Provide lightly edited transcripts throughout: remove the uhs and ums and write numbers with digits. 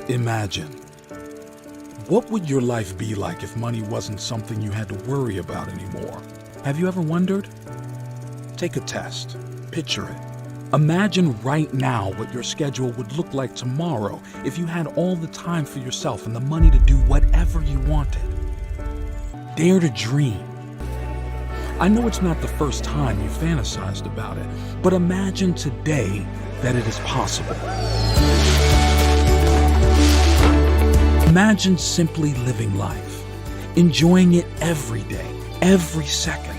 Imagine, what would your life be like if money wasn't something you had to worry about anymore? Have you ever wondered? Take a test. Picture it. Imagine right now what your schedule would look like tomorrow if you had all the time for yourself and the money to do whatever you wanted. Dare to dream. I know it's not the first time you fantasized about it, but imagine today that it is possible. Imagine simply living life, enjoying it every day, every second.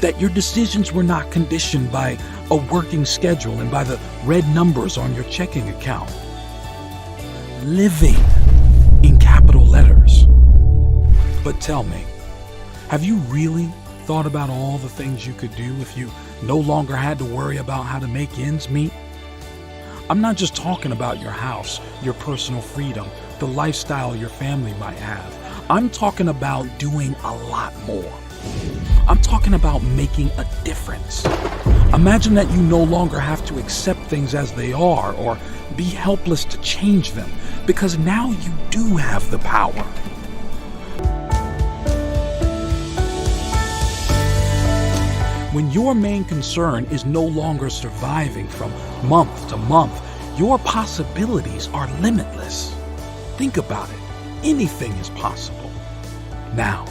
That your decisions were not conditioned by a working schedule and by the red numbers on your checking account. Living in capital letters. But tell me, have you really thought about all the things you could do if you no longer had to worry about how to make ends meet? I'm not just talking about your house, your personal freedom, the lifestyle your family might have. I'm talking about doing a lot more. I'm talking about making a difference. Imagine that you no longer have to accept things as they are or be helpless to change them, because now you do have the power. When your main concern is no longer surviving from month to month, your possibilities are limitless. Think about it. Anything is possible. Now,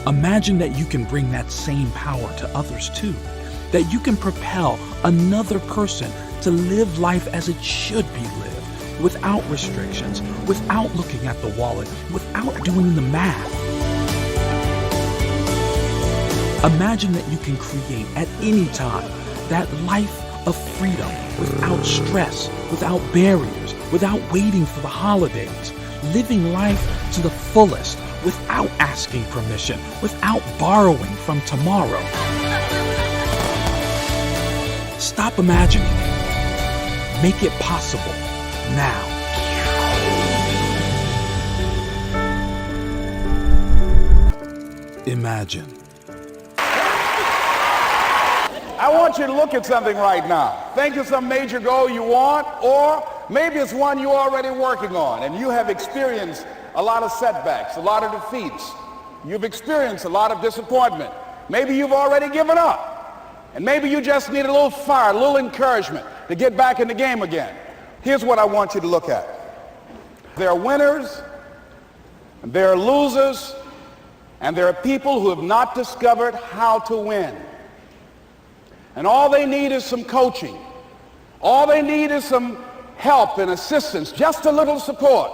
imagine that you can bring that same power to others too. That you can propel another person to live life as it should be lived, without restrictions, without looking at the wallet, without doing the math. Imagine that you can create at any time that life of freedom without stress, without barriers, without waiting for the holidays, living life to the fullest without asking permission, without borrowing from tomorrow. Stop imagining it. Make it possible now. Imagine. I want you to look at something right now. Think of some major goal you want, or maybe it's one you're already working on and you have experienced a lot of setbacks, a lot of defeats. You've experienced a lot of disappointment. Maybe you've already given up. And maybe you just need a little fire, a little encouragement to get back in the game again. Here's what I want you to look at. There are winners, and there are losers, and there are people who have not discovered how to win. And all they need is some coaching. All they need is some help and assistance, just a little support.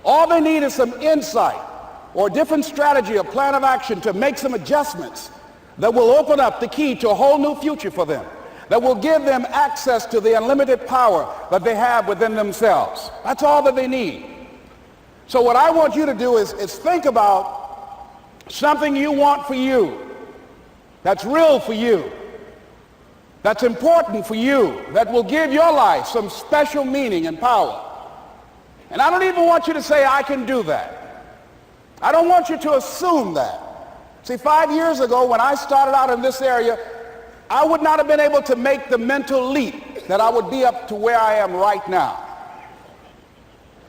All they need is some insight or a different strategy, a plan of action to make some adjustments that will open up the key to a whole new future for them, that will give them access to the unlimited power that they have within themselves. That's all that they need. So what I want you to do is think about something you want for you, that's real for you, that's important for you, that will give your life some special meaning and power. And I don't even want you to say, I can do that. I don't want you to assume that. See, 5 years ago when I started out in this area, I would not have been able to make the mental leap that I would be up to where I am right now.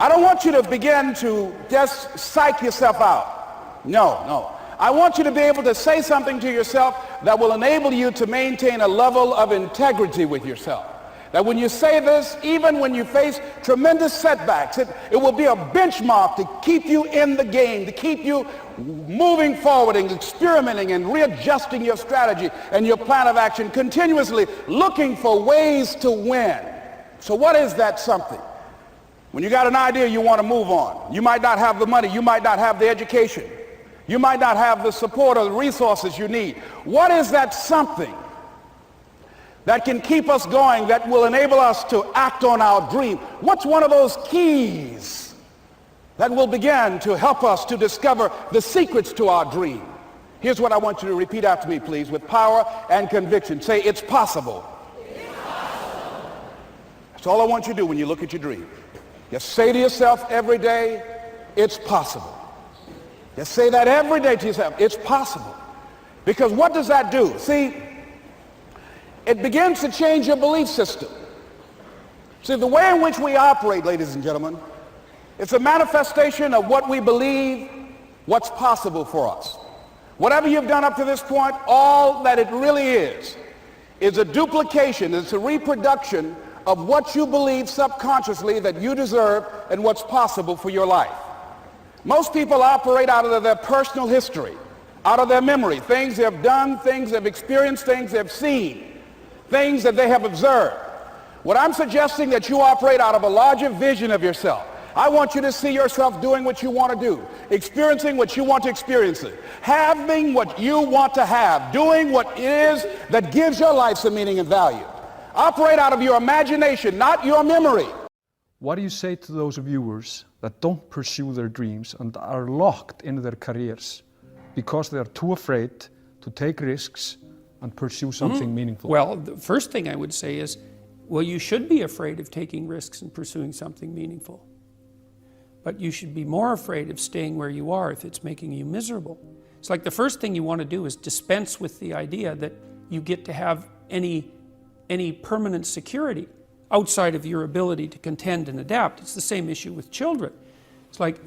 I don't want you to begin to just psych yourself out. No. I want you to be able to say something to yourself that will enable you to maintain a level of integrity with yourself. That when you say this, even when you face tremendous setbacks, it will be a benchmark to keep you in the game, to keep you moving forward and experimenting and readjusting your strategy and your plan of action, continuously looking for ways to win. So what is that something? When you got an idea you want to move on, you might not have the money, you might not have the education, you might not have the support or the resources you need. What is that something that can keep us going, that will enable us to act on our dream? What's one of those keys that will begin to help us to discover the secrets to our dream? Here's what I want you to repeat after me, please, with power and conviction. Say, it's possible. It's possible. That's all I want you to do when you look at your dream. Just say to yourself every day, it's possible. Just say that every day to yourself, it's possible. Because what does that do? See, it begins to change your belief system. See, the way in which we operate, ladies and gentlemen, It's a manifestation of what we believe, what's possible for us. Whatever you've done up to this point, all that it really is a duplication, it's a reproduction of what you believe subconsciously that you deserve and what's possible for your life. Most people operate out of their personal history, out of their memory, things they have done, things they've experienced, things they've seen, things that they have observed. What I'm suggesting that you operate out of a larger vision of yourself. I want you to see yourself doing what you want to do, experiencing what you want to experience, having what you want to have, doing what it is that gives your life some meaning and value. Operate out of your imagination, not your memory. What do you say to those viewers that don't pursue their dreams and are locked in their careers because they are too afraid to take risks and pursue something meaningful? Well, the first thing I would say is, well, you should be afraid of taking risks and pursuing something meaningful. But you should be more afraid of staying where you are if it's making you miserable. It's like the first thing you want to do is dispense with the idea that you get to have any permanent security outside of your ability to contend and adapt. It's the same issue with children. It's like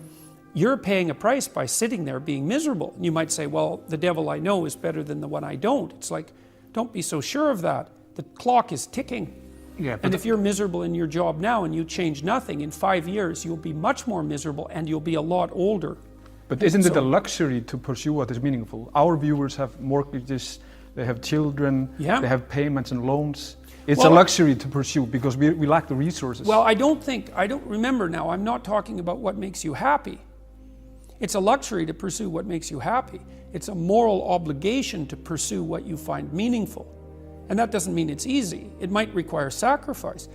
you're paying a price by sitting there being miserable. And you might say, well, the devil I know is better than the one I don't. It's like, don't be so sure of that. The clock is ticking. Yeah, and if you're miserable in your job now and you change nothing, in 5 years you'll be much more miserable and you'll be a lot older. But isn't it a luxury to pursue what is meaningful? Our viewers have mortgages, they have children, they have payments and loans. It's a luxury to pursue because we lack the resources. Well, I don't remember now, I'm not talking about what makes you happy. It's a luxury to pursue what makes you happy. It's a moral obligation to pursue what you find meaningful. And that doesn't mean it's easy. It might require sacrifice.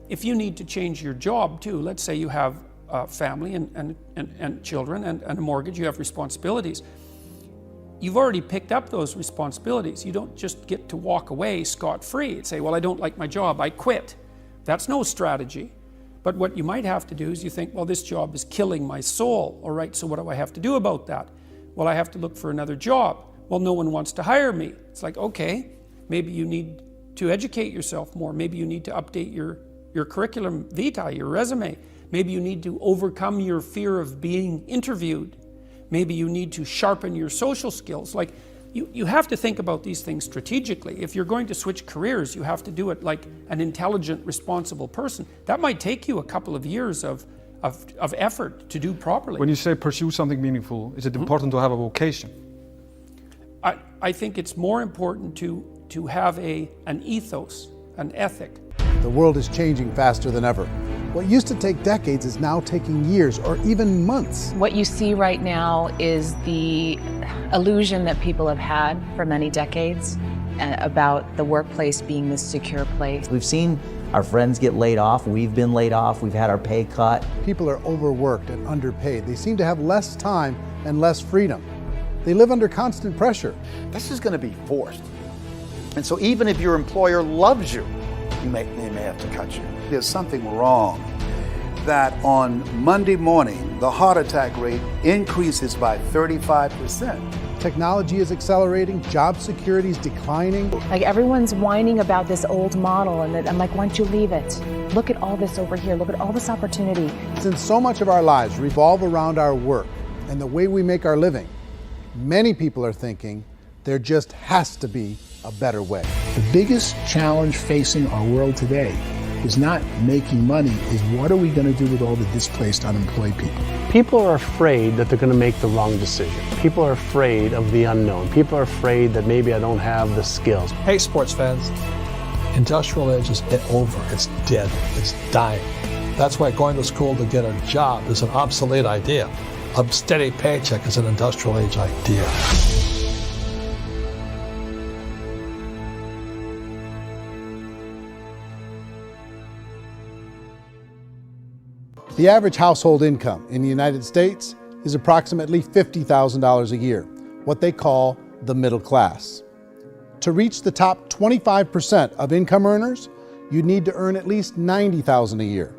If you need to change your job too, let's say you have a family and children and a mortgage, you have responsibilities. You've already picked up those responsibilities. You don't just get to walk away scot-free and say, well, I don't like my job, I quit. That's no strategy. But what you might have to do is you think, well, this job is killing my soul. All right, so what do I have to do about that? Well, I have to look for another job. Well, no one wants to hire me. It's like, okay, maybe you need to educate yourself more. Maybe you need to update your curriculum vitae, your resume. Maybe you need to overcome your fear of being interviewed. Maybe you need to sharpen your social skills. Like, you have to think about these things strategically. If you're going to switch careers, you have to do it like an intelligent, responsible person. That might take you a couple of years of effort to do properly. When you say pursue something meaningful, is it important to have a vocation? I think it's more important to have an ethos, an ethic. The world is changing faster than ever. What used to take decades is now taking years or even months. What you see right now is the illusion that people have had for many decades about the workplace being this secure place. We've seen our friends get laid off, we've been laid off, we've had our pay cut. People are overworked and underpaid. They seem to have less time and less freedom. They live under constant pressure. This is going to be forced. And so even if your employer loves you, they may have to cut you. There's something wrong that on Monday morning, the heart attack rate increases by 35%. Technology is accelerating, job security is declining. Like, everyone's whining about this old model, and I'm like, why don't you leave it? Look at all this over here, look at all this opportunity. Since so much of our lives revolve around our work and the way we make our living, many people are thinking there just has to be a better way. The biggest challenge facing our world today is not making money, is what are we going to do with all the displaced, unemployed people? People are afraid that they're going to make the wrong decision. People are afraid of the unknown. People are afraid that maybe I don't have the skills. Hey, sports fans, industrial age is over. It's dead. It's dying. That's why going to school to get a job is an obsolete idea. A steady paycheck is an industrial age idea. The average household income in the United States is approximately $50,000 a year, what they call the middle class. To reach the top 25% of income earners, you'd need to earn at least $90,000 a year.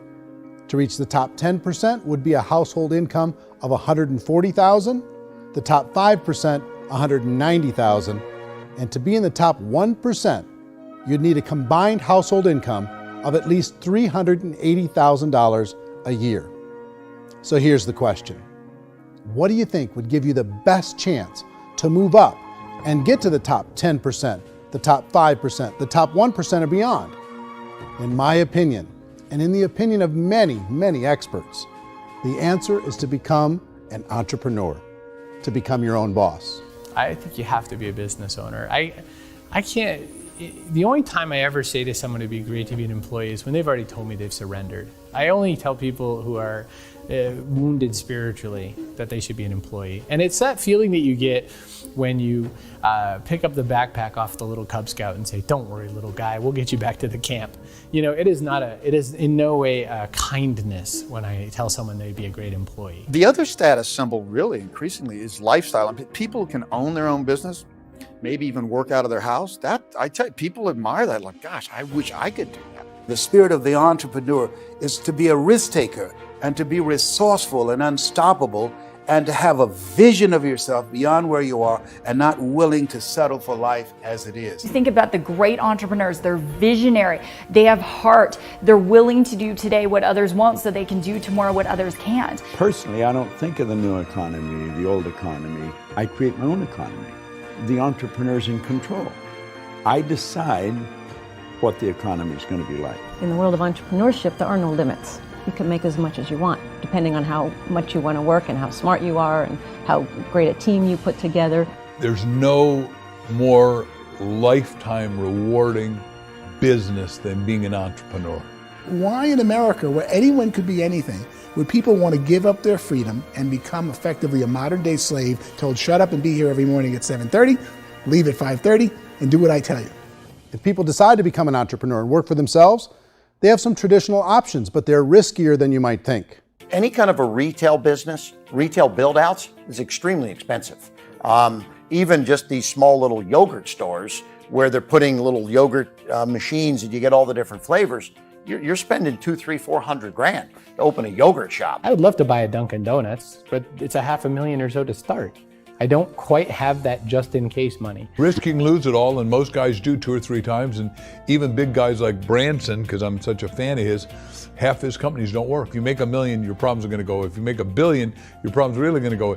To reach the top 10% would be a household income of $140,000, the top 5%, $190,000, and to be in the top 1%, you'd need a combined household income of at least $380,000 a year. So here's the question. What do you think would give you the best chance to move up and get to the top 10%, the top 5%, the top 1% or beyond? In my opinion, and in the opinion of many, many experts, the answer is to become an entrepreneur, to become your own boss. I think you have to be a business owner. I can't, the only time I ever say to someone it'd be great to be an employee is when they've already told me they've surrendered. I only tell people who are wounded spiritually that they should be an employee. And it's that feeling that you get when you pick up the backpack off the little Cub Scout and say, "Don't worry, little guy, we'll get you back to the camp." You know, it is in no way a kindness when I tell someone they'd be a great employee. The other status symbol really increasingly is lifestyle. I mean, people who can own their own business, maybe even work out of their house. That, I tell you, people admire that. Like, gosh, I wish I could do that. The spirit of the entrepreneur is to be a risk taker and to be resourceful and unstoppable and to have a vision of yourself beyond where you are and not willing to settle for life as it is. You think about the great entrepreneurs, they're visionary, they have heart, they're willing to do today what others won't so they can do tomorrow what others can't. Personally, I don't think of the new economy, the old economy. I create my own economy. The entrepreneur's in control. I decide what the economy is going to be like. In the world of entrepreneurship, there are no limits. You can make as much as you want, depending on how much you want to work and how smart you are and how great a team you put together. There's no more lifetime rewarding business than being an entrepreneur. Why in America, where anyone could be anything, would people want to give up their freedom and become effectively a modern-day slave, told shut up and be here every morning at 7:30, leave at 5:30, and do what I tell you? If people decide to become an entrepreneur and work for themselves, they have some traditional options, but they're riskier than you might think. Any kind of a retail business, retail build-outs, is extremely expensive. Even just these small little yogurt stores where they're putting little yogurt machines and you get all the different flavors, you're spending $200,000, $300,000, $400,000 to open a yogurt shop. I would love to buy a Dunkin' Donuts, but it's $500,000 or so to start. I don't quite have that just in case money. Risk you can lose it all, and most guys do 2 or 3 times, and even big guys like Branson, because I'm such a fan of his, half his companies don't work. If you make $1 million, your problems are going to go. If you make $1 billion, your problems are really going to go.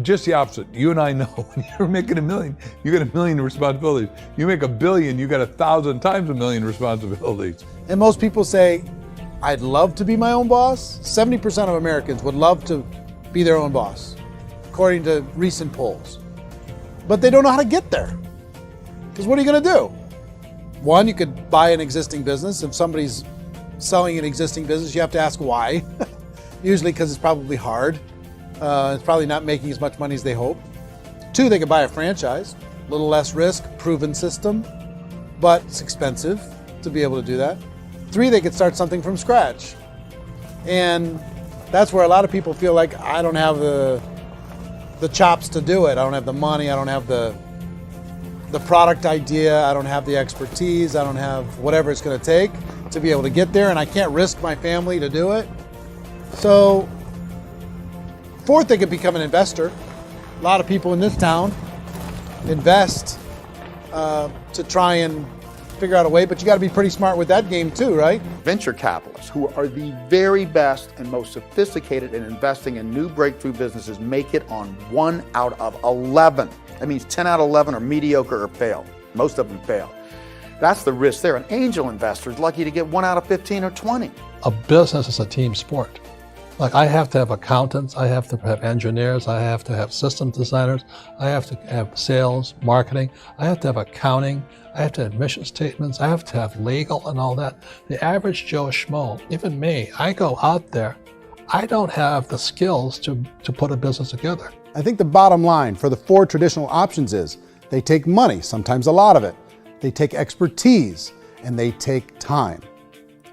Just the opposite. You and I know when you're making $1 million, you got $1 million responsibilities. You make $1 billion, you got 1,000 times $1 million responsibilities. And most people say, I'd love to be my own boss. 70% of Americans would love to be their own boss, according to recent polls. But they don't know how to get there. Because what are you going to do? One, you could buy an existing business. If somebody's selling an existing business, you have to ask why. Usually because it's probably hard. It's probably not making as much money as they hope. 2, they could buy a franchise. A little less risk, proven system, but it's expensive to be able to do that. 3, they could start something from scratch. And that's where a lot of people feel like, I don't have the chops to do it. I don't have the money. I don't have the product idea. I don't have the expertise. I don't have whatever it's going to take to be able to get there, and I can't risk my family to do it. So, 4th, they could become an investor. A lot of people in this town invest to try and figure out a way, but you got to be pretty smart with that game too, right? Venture capitalists, who are the very best and most sophisticated in investing in new breakthrough businesses, make it on 1 out of 11. That means 10 out of 11 are mediocre or fail. Most of them fail. That's the risk there. An angel investor is lucky to get 1 out of 15 or 20. A business is a team sport. Like, I have to have accountants, I have to have engineers, I have to have system designers, I have to have sales, marketing, I have to have accounting, I have to have mission statements, I have to have legal and all that. The average Joe Schmo, even me, I go out there, I don't have the skills to put a business together. I think the bottom line for the 4 traditional options is they take money, sometimes a lot of it. They take expertise, and they take time.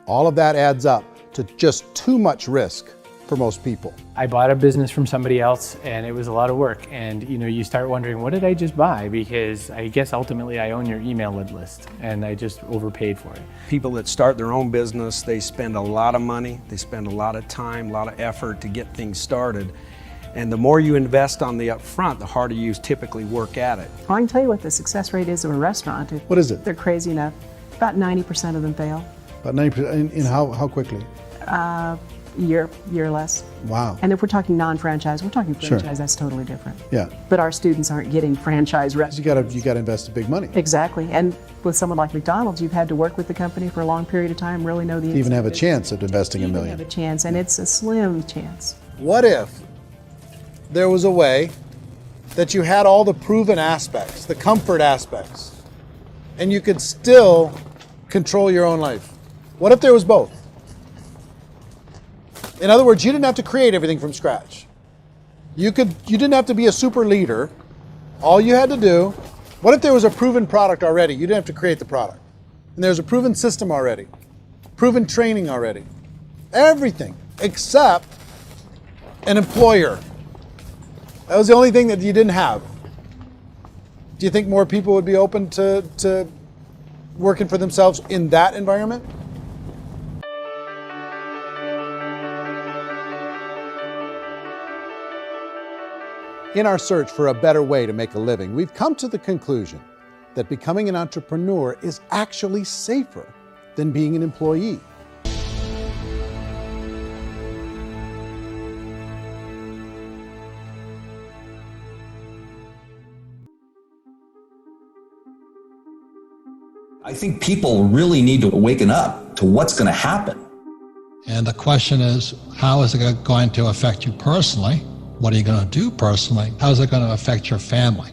All of that adds up to just too much risk for most people. I bought a business from somebody else and it was a lot of work. And you start wondering, what did I just buy? Because I guess ultimately I own your email list and I just overpaid for it. People that start their own business, they spend a lot of money, they spend a lot of time, a lot of effort to get things started. And the more you invest on the upfront, the harder you typically work at it. I can tell you what the success rate is of a restaurant. What is it? They're crazy enough. About 90% of them fail. About 90%, in how quickly? year less. Wow. And if we're talking non-franchise, we're talking Sure. franchise, that's totally different. Yeah. But our students aren't getting franchise reps. You gotta invest big money. Exactly. And with someone like McDonald's, you've had to work with the company for a long period of time, really know the To even have a inside chance at investing $1 business. million. Have a chance, and it's a slim chance. What if there was a way that you had all the proven aspects, the comfort aspects, and you could still control your own life? What if there was both? In other words, you didn't have to create everything from scratch. You didn't have to be a super leader. All you had to do, what if there was a proven product already? You didn't have to create the product. And there's a proven system already, proven training already. Everything except an employer. That was the only thing that you didn't have. Do you think more people would be open to working for themselves in that environment? In our search for a better way to make a living, we've come to the conclusion that becoming an entrepreneur is actually safer than being an employee. I think people really need to waken up to what's going to happen. And the question is, how is it going to affect you personally? What are you going to do personally? How is it going to affect your family?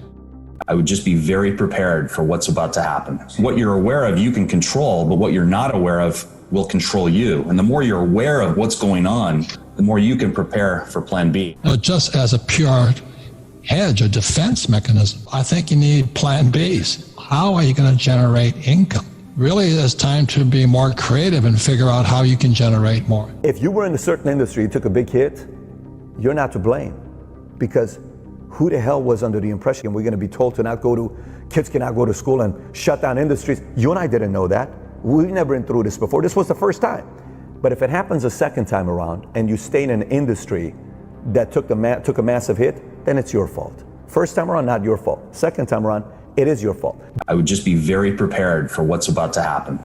I would just be very prepared for what's about to happen. What you're aware of, you can control, but what you're not aware of will control you. And the more you're aware of what's going on, the more you can prepare for plan B. Just as a pure hedge, a defense mechanism, I think you need plan Bs. How are you going to generate income? Really, it's time to be more creative and figure out how you can generate more. If you were in a certain industry, you took a big hit, you're not to blame, because who the hell was under the impression we're going to be told to not go to, kids cannot go to school and shut down industries? You and I didn't know that. We've never been through this before. This was the first time. But if it happens a second time around and you stay in an industry that took a massive hit, then it's your fault. First time around, not your fault. Second time around, it is your fault. I would just be very prepared for what's about to happen.